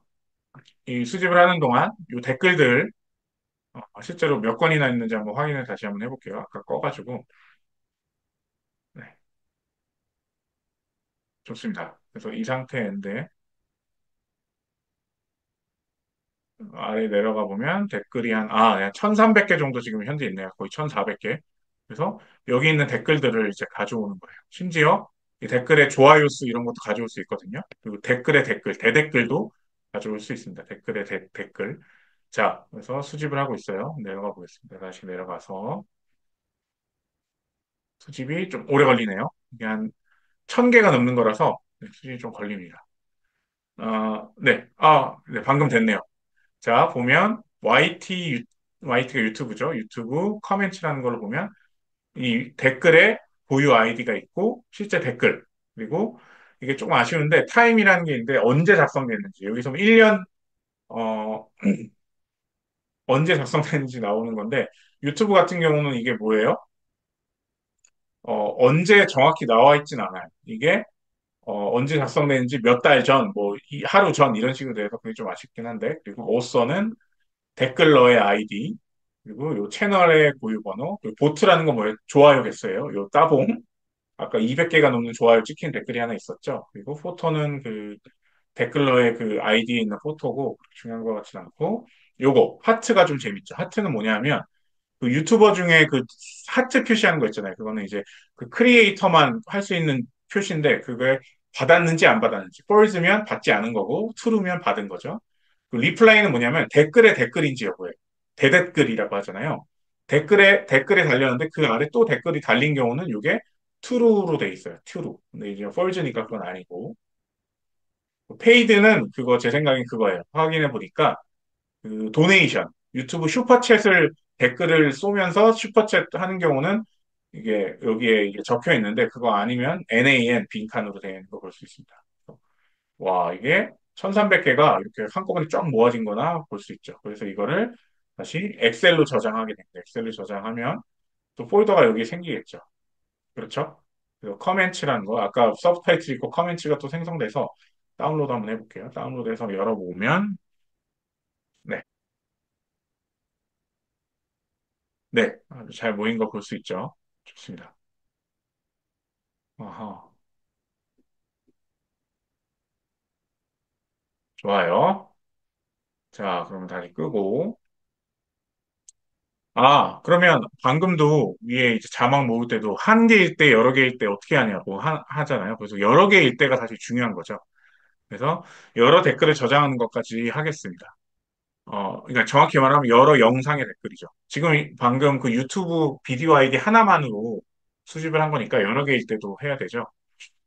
이 수집을 하는 동안 이 댓글들 실제로 몇 건이나 있는지 한번 확인을 다시 한번 해볼게요. 아까 꺼가지고 네, 좋습니다. 그래서 이 상태인데 아래 내려가 보면 댓글이 한 1,300개 정도 지금 현재 있네요. 거의 1,400개. 그래서 여기 있는 댓글들을 이제 가져오는 거예요. 심지어 이 댓글에 좋아요 수 이런 것도 가져올 수 있거든요. 그리고 댓글의 댓글, 대댓글도 가져올 수 있습니다. 댓글의 댓글. 자, 그래서 수집을 하고 있어요. 내려가 보겠습니다. 다시 내려가서 수집이 좀 오래 걸리네요. 이게 한 1,000개가 넘는 거라서 네, 수집이 좀 걸립니다. 네. 네, 방금 됐네요. 자, 보면 YT가 유튜브죠. 유튜브 커멘트라는 걸 보면 이 댓글에 고유 아이디가 있고 실제 댓글 그리고 이게 조금 아쉬운데 타임이라는 게 있는데 언제 작성됐는지 여기서 1년 어, 언제 작성됐는지 나오는 건데 유튜브 같은 경우는 이게 뭐예요? 언제 정확히 나와 있진 않아요. 이게 언제 작성됐는지 몇 달 전, 뭐 하루 전 이런 식으로 돼서 그게 좀 아쉽긴 한데 그리고 오서는 댓글러의 아이디, 그리고 요 채널의 고유 번호, 그리고 보트라는 건 뭐예요? 좋아요겠어요. 요 따봉. 아까 200개가 넘는 좋아요 찍힌 댓글이 하나 있었죠. 그리고 포토는 그 댓글러의 그 아이디에 있는 포토고 중요한 것 같진 않고 요거 하트가 좀 재밌죠. 하트는 뭐냐면 그 유튜버 중에 그 하트 표시하는 거 있잖아요. 그거는 이제 그 크리에이터만 할 수 있는 표시인데 그게 받았는지 안 받았는지 폴즈면 받지 않은 거고 트루면 받은 거죠. 그 리플라이는 뭐냐면 댓글에 댓글인지 여부예요. 대댓글이라고 하잖아요. 댓글에 달렸는데 그 아래 또 댓글이 달린 경우는 이게 true로 돼 있어요. true. 근데 이제 false니까 그건 아니고 페이드는 그거 제 생각엔 그거예요. 확인해 보니까 그 도네이션 유튜브 슈퍼챗을 댓글을 쏘면서 슈퍼챗 하는 경우는 이게 여기에 이게 적혀 있는데 그거 아니면 NaN 빈칸으로 되어 있는 거 볼 수 있습니다. 와, 이게 1300개가 이렇게 한꺼번에 쫙 모아진 거나 볼 수 있죠. 그래서 이거를 다시 엑셀로 저장하게 됩니다. 엑셀로 저장하면 또 폴더가 여기 생기겠죠. 그렇죠? 그리고 커멘트라는 거, 아까 서브타이틀 있고 커멘트가 또 생성돼서 다운로드 한번 해볼게요. 다운로드해서 열어보면, 네, 네, 아주 잘 모인 거 볼 수 있죠. 좋습니다. 아하, 좋아요. 자, 그러면 다시 끄고, 그러면 방금도 위에 이제 자막 모을 때도 한 개일 때, 여러 개일 때 어떻게 하냐고 하잖아요. 그래서 여러 개일 때가 사실 중요한 거죠. 그래서 여러 댓글을 저장하는 것까지 하겠습니다. 그러니까 정확히 말하면 여러 영상의 댓글이죠. 지금 방금 그 유튜브 비디오 아이디 하나만으로 수집을 한 거니까 여러 개일 때도 해야 되죠.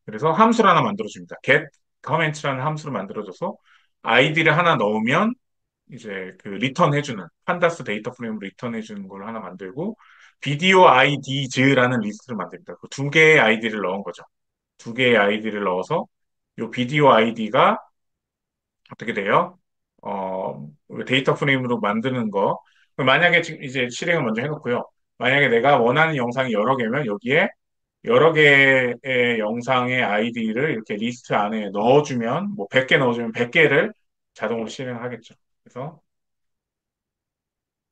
그래서 함수를 하나 만들어줍니다. get comment라는 함수를 만들어줘서 아이디를 하나 넣으면 이제 그 리턴 해주는 판다스 데이터 프레임으로 리턴 해주는 걸 하나 만들고 비디오 아이디즈라는 리스트를 만듭니다. 그 두 개의 아이디를 넣은 거죠. 두 개의 아이디를 넣어서 이 비디오 아이디가 어떻게 돼요? 데이터 프레임으로 만드는 거. 만약에 지금 이제 실행을 먼저 해놓고요. 만약에 내가 원하는 영상이 여러 개면 여기에 여러 개의 영상의 아이디를 이렇게 리스트 안에 넣어주면, 뭐 100개 넣어주면 100개를 자동으로 실행하겠죠. 그래서,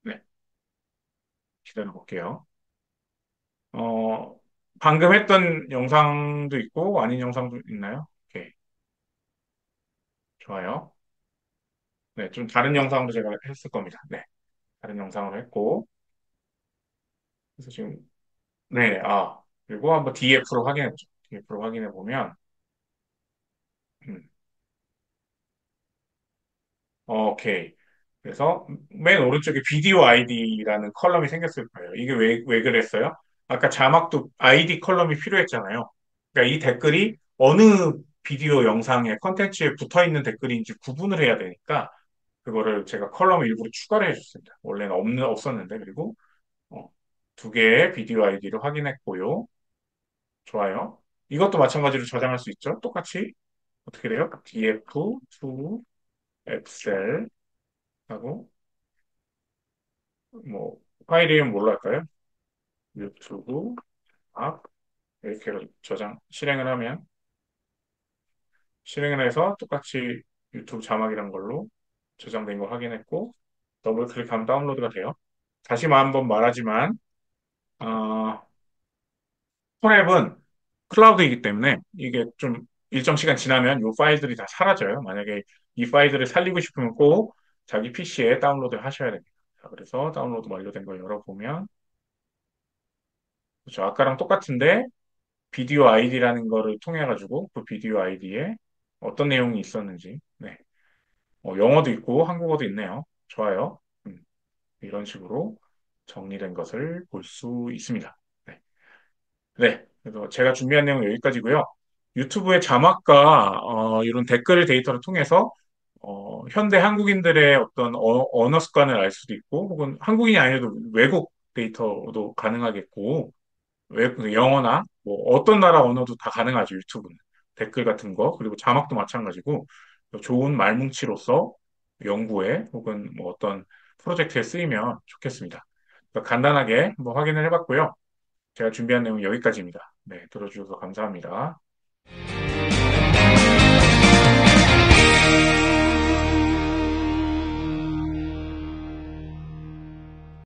네, 기다려 볼게요. 어, 방금 했던 영상도 있고, 아닌 영상도 있나요? 오케이, 좋아요. 네, 좀 다른 영상도 제가 했을 겁니다. 네, 다른 영상을 했고, 그래서 지금, 네, 그리고 한번 DF로 확인해 보죠. DF로 확인해 보면, 음, 오케이. 그래서 맨 오른쪽에 비디오 아이디라는 컬럼이 생겼을 거예요. 이게 왜 그랬어요? 아까 자막도 아이디 컬럼이 필요했잖아요. 그러니까 이 댓글이 어느 비디오 영상의 컨텐츠에 붙어 있는 댓글인지 구분을 해야 되니까 그거를 제가 컬럼을 일부러 추가를 해줬습니다. 원래는 없었는데 그리고 어, 두 개의 비디오 아이디를 확인했고요. 좋아요. 이것도 마찬가지로 저장할 수 있죠. 똑같이 어떻게 돼요? df2 엑셀 하고 뭐 파일 이름 뭘로 할까요? 유튜브 앱 이렇게 실행을 하면 실행을 해서 똑같이 유튜브 자막이란 걸로 저장된 거 확인했고 더블 클릭하면 다운로드가 돼요. 다시 한번 말하지만 어, 폰앱은 클라우드이기 때문에 이게 좀 일정 시간 지나면 이 파일들이 다 사라져요. 만약에 이 파일들을 살리고 싶으면 꼭 자기 PC에 다운로드 하셔야 됩니다. 자, 그래서 다운로드 완료된 거 열어보면 그렇죠. 아까랑 똑같은데 비디오 아이디라는 거를 통해 가지고 그 비디오 아이디에 어떤 내용이 있었는지 네. 영어도 있고 한국어도 있네요. 좋아요. 이런 식으로 정리된 것을 볼 수 있습니다. 네. 네. 그래서 제가 준비한 내용은 여기까지고요. 유튜브의 자막과 이런 댓글 데이터를 통해서 현대 한국인들의 어떤 언어 습관을 알 수도 있고 혹은 한국인이 아니어도 외국 데이터도 가능하겠고 그 영어나 뭐 어떤 나라 언어도 다 가능하죠, 유튜브는. 댓글 같은 거, 그리고 자막도 마찬가지고 좋은 말뭉치로서 연구에 혹은 뭐 어떤 프로젝트에 쓰이면 좋겠습니다. 그러니까 간단하게 한번 확인을 해봤고요. 제가 준비한 내용은 여기까지입니다. 네, 들어주셔서 감사합니다.